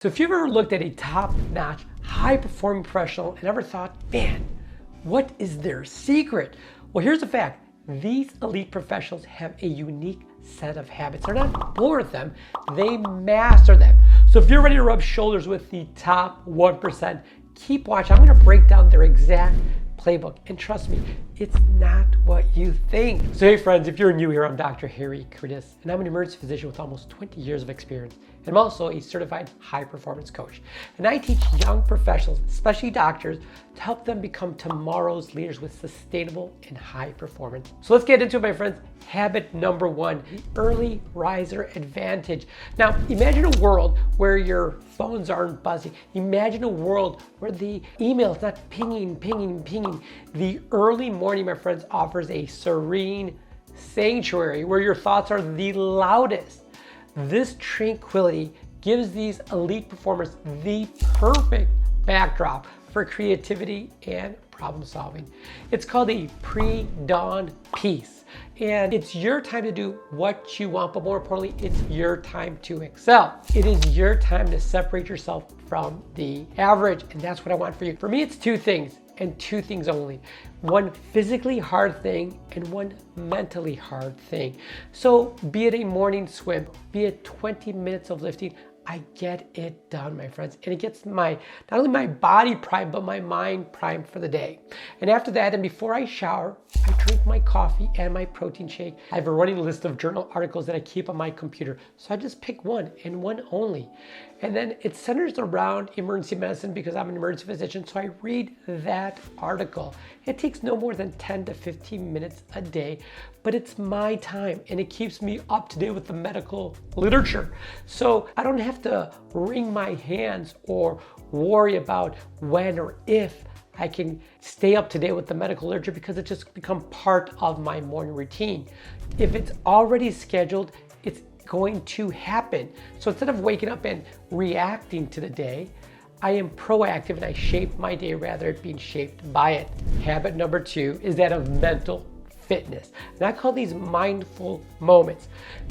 So if you've ever looked at a top-notch, high-performing professional and ever thought, man, what is their secret? Well, here's the fact. These elite professionals have a unique set of habits. They're not born with them, they master them. So if you're ready to rub shoulders with the top 1%, keep watching. I'm gonna break down their exact playbook. And trust me, it's not what you think. So hey friends, if you're new here, I'm Dr. Harry Curtis, and I'm an emergency physician with almost 20 years of experience. And I'm also a certified high performance coach. And I teach young professionals, especially doctors, to help them become tomorrow's leaders with sustainable and high performance. So let's get into it, my friends. Habit number 1, the early riser advantage. Now, imagine a world where your phones aren't buzzing. Imagine a world where the email is not pinging. The early morning, my friends, offers a serene sanctuary where your thoughts are the loudest. This tranquility gives these elite performers the perfect backdrop for creativity and problem solving. It's called a pre-dawn peace. And it's your time to do what you want, but more importantly, it's your time to excel. It is your time to separate yourself from the average, and that's what I want for you. For me, it's 2 things, and 2 things only. One physically hard thing and one mentally hard thing. So be it a morning swim, be it 20 minutes of lifting, I get it done, my friends. And it gets not only my body primed, but my mind primed for the day. And after that, and before I shower, I drink my coffee and my protein shake. I have a running list of journal articles that I keep on my computer. So I just pick one and one only. And then it centers around emergency medicine because I'm an emergency physician. So I read that article. It takes no more than 10 to 15 minutes a day, but it's my time and it keeps me up to date with the medical literature. So I don't have to wring my hands or worry about when or if I can stay up to date with the medical literature because it's just become part of my morning routine. If it's already scheduled, it's going to happen. So instead of waking up and reacting to the day, I am proactive and I shape my day rather than being shaped by it. Habit number 2 is that of mental fitness. And I call these mindful moments.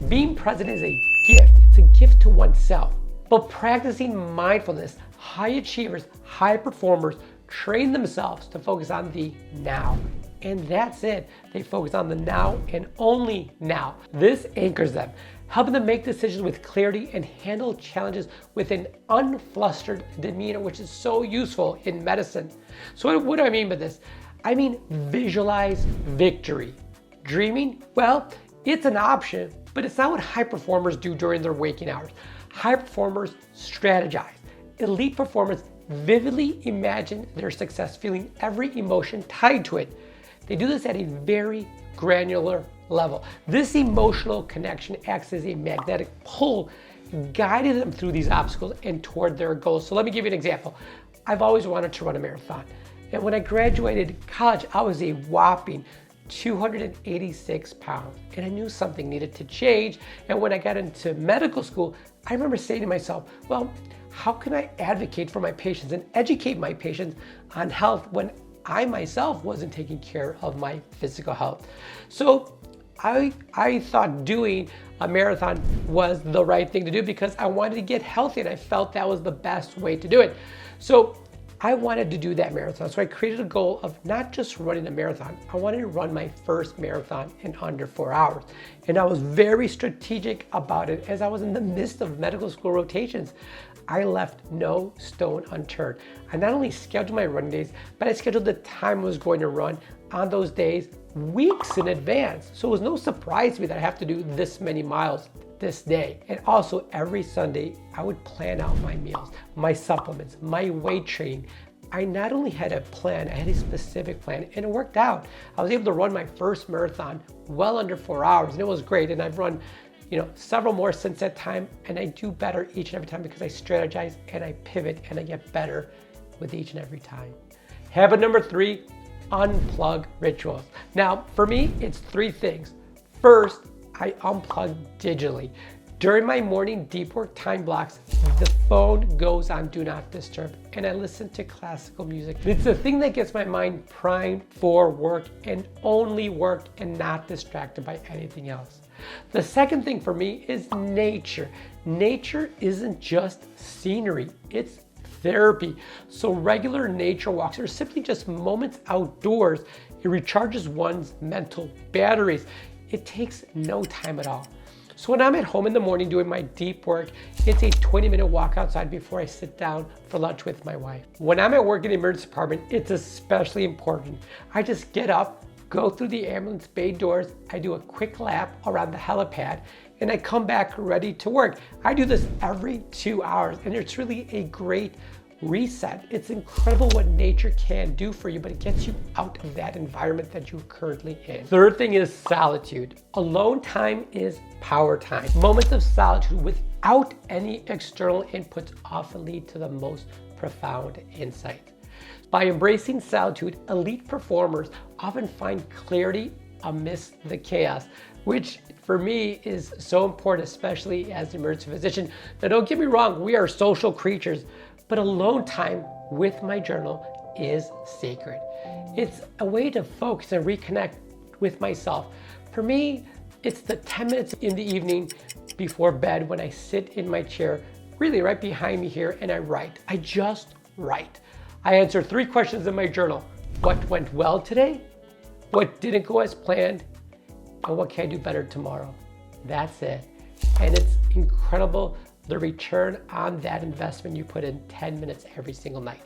Being present is a gift. It's a gift to oneself. But practicing mindfulness, high achievers, high performers, train themselves to focus on the now. And that's it. They focus on the now and only now. This anchors them, helping them make decisions with clarity and handle challenges with an unflustered demeanor, which is so useful in medicine. So what do I mean by this? I mean, visualize victory. Dreaming? Well, it's an option, but it's not what high performers do during their waking hours. High performers strategize. Elite performers vividly imagine their success, feeling every emotion tied to it. They do this at a very granular level. This emotional connection acts as a magnetic pull, guiding them through these obstacles and toward their goals. So let me give you an example. I've always wanted to run a marathon. And when I graduated college, I was a whopping 286 pounds. And I knew something needed to change. And when I got into medical school, I remember saying to myself, well, how can I advocate for my patients and educate my patients on health when I myself wasn't taking care of my physical health? So I thought doing a marathon was the right thing to do because I wanted to get healthy and I felt that was the best way to do it. So I wanted to do that marathon. So I created a goal of not just running a marathon. I wanted to run my first marathon in under 4 hours. And I was very strategic about it as I was in the midst of medical school rotations. I left no stone unturned. I not only scheduled my running days, but I scheduled the time I was going to run on those days weeks in advance. So it was no surprise to me that I have to do this many miles this day. And also every Sunday, I would plan out my meals, my supplements, my weight training. I not only had a plan, I had a specific plan and it worked out. I was able to run my first marathon well under 4 hours and it was great. And I've run several more since that time, and I do better each and every time because I strategize and I pivot and I get better with each and every time. Habit number 3, unplug rituals. Now, for me, it's 3 things. First, I unplug digitally. During my morning deep work time blocks, the phone goes on do not disturb and I listen to classical music. It's the thing that gets my mind primed for work and only work and not distracted by anything else. The second thing for me is nature. Nature isn't just scenery, it's therapy. So regular nature walks are simply just moments outdoors. It recharges one's mental batteries. It takes no time at all. So when I'm at home in the morning doing my deep work, it's a 20-minute walk outside before I sit down for lunch with my wife. When I'm at work in the emergency department, it's especially important. I just get up, go through the ambulance bay doors, I do a quick lap around the helipad, and I come back ready to work. I do this every 2 hours, and it's really a great reset. It's incredible what nature can do for you, but it gets you out of that environment that you're currently in. Third thing is solitude. Alone time is power time. Moments of solitude without any external inputs often lead to the most profound insight. By embracing solitude, elite performers often find clarity amidst the chaos, which for me is so important, especially as an emergency physician. Now don't get me wrong, we are social creatures, but alone time with my journal is sacred. It's a way to focus and reconnect with myself. For me, it's the 10 minutes in the evening before bed when I sit in my chair, really right behind me here, and I write. I just write. I answer 3 questions in my journal. What went well today? What didn't go as planned? And what can I do better tomorrow? That's it. And it's incredible the return on that investment you put in 10 minutes every single night.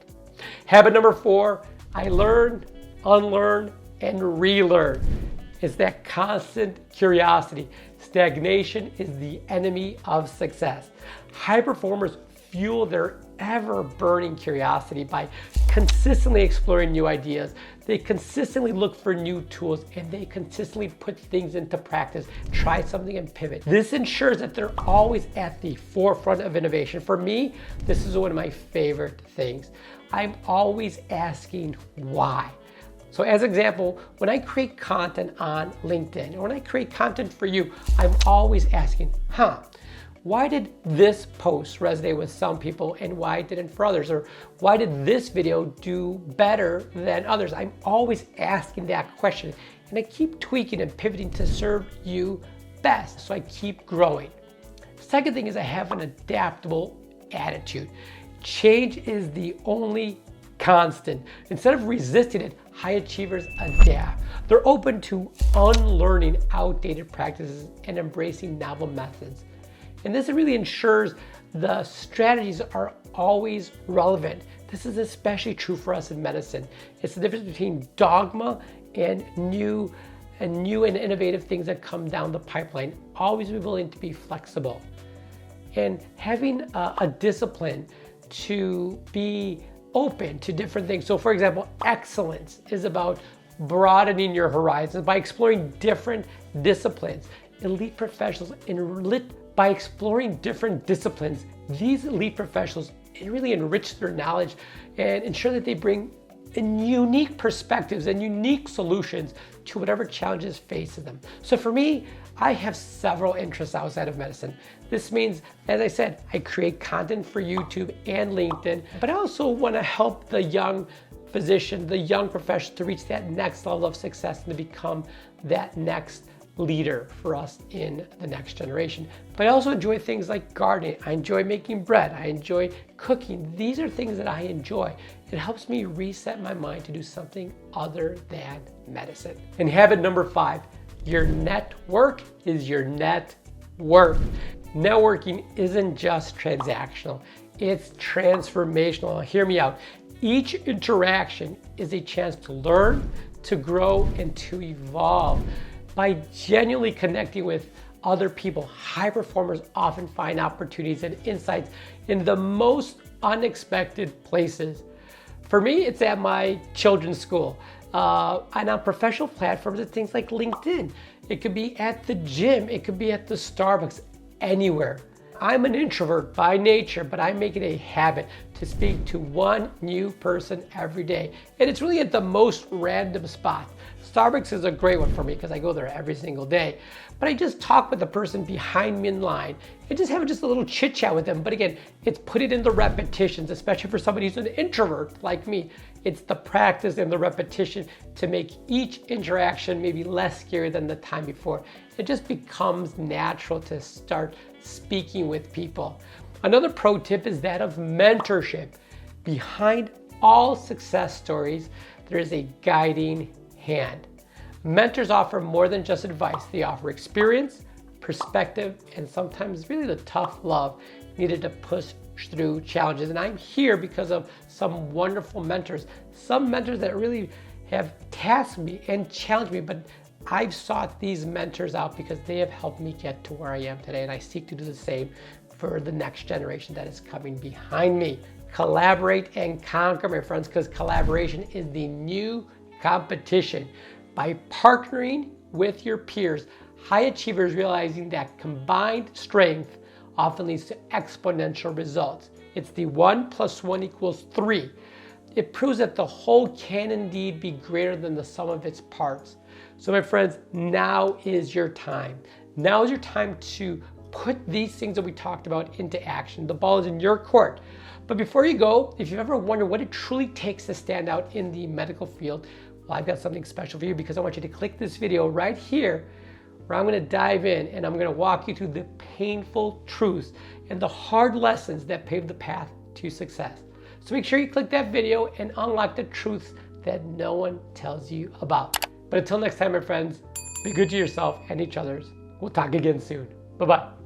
Habit number 4, I learn, unlearn, and relearn. It's that constant curiosity. Stagnation is the enemy of success. High performers fuel their ever-burning curiosity by consistently exploring new ideas. They consistently look for new tools, and they consistently put things into practice, try something and pivot. This ensures that they're always at the forefront of innovation. For me, this is one of my favorite things. I'm always asking why. So as an example, when I create content on LinkedIn, or when I create content for you, I'm always asking, why did this post resonate with some people and why didn't for others? Or why did this video do better than others? I'm always asking that question, and I keep tweaking and pivoting to serve you best, so I keep growing. Second thing is I have an adaptable attitude. Change is the only constant. Instead of resisting it, high achievers adapt. They're open to unlearning outdated practices and embracing novel methods. And this really ensures the strategies are always relevant. This is especially true for us in medicine. It's the difference between dogma and new and innovative things that come down the pipeline. Always be willing to be flexible. And having a discipline to be open to different things. So for example, excellence is about broadening your horizons by exploring different disciplines. Elite professionals by exploring different disciplines, these elite professionals really enrich their knowledge and ensure that they bring unique perspectives and unique solutions to whatever challenges faces them. So for me, I have several interests outside of medicine. This means, as I said, I create content for YouTube and LinkedIn, but I also want to help the young physician, the young professional to reach that next level of success and to become that next leader for us in the next generation. But I also enjoy things like gardening. I enjoy making bread. I enjoy cooking. These are things that I enjoy. It helps me reset my mind to do something other than medicine. And habit number 5, your network is your net worth. Networking isn't just transactional, it's transformational. Now, hear me out. Each interaction is a chance to learn, to grow, and to evolve. By genuinely connecting with other people, high performers often find opportunities and insights in the most unexpected places. For me, it's at my children's school. And on professional platforms, it's things like LinkedIn. It could be at the gym. It could be at the Starbucks, anywhere. I'm an introvert by nature, but I make it a habit to speak to one new person every day. And it's really at the most random spot. Starbucks is a great one for me because I go there every single day. But I just talk with the person behind me in line and just have a little chit chat with them. But again, it's put it into repetitions, especially for somebody who's an introvert like me. It's the practice and the repetition to make each interaction maybe less scary than the time before. It just becomes natural to start speaking with people. Another pro tip is that of mentorship. Behind all success stories, there is a guiding hand. Mentors offer more than just advice. They offer experience, perspective, and sometimes really the tough love needed to push through challenges. And I'm here because of some wonderful mentors, some mentors that really have tasked me and challenged me, but I've sought these mentors out because they have helped me get to where I am today, and I seek to do the same for the next generation that is coming behind me. Collaborate and conquer, my friends, because collaboration is the new competition. By partnering with your peers, high achievers realizing that combined strength often leads to exponential results. It's the 1 + 1 = 3. It proves that the whole can indeed be greater than the sum of its parts. So my friends, now is your time. Now is your time to put these things that we talked about into action. The ball is in your court. But before you go, if you've ever wondered what it truly takes to stand out in the medical field, well, I've got something special for you because I want you to click this video right here where I'm going to dive in and I'm going to walk you through the painful truths and the hard lessons that pave the path to success. So make sure you click that video and unlock the truths that no one tells you about. But until next time, my friends, be good to yourself and each other's. We'll talk again soon. Bye-bye.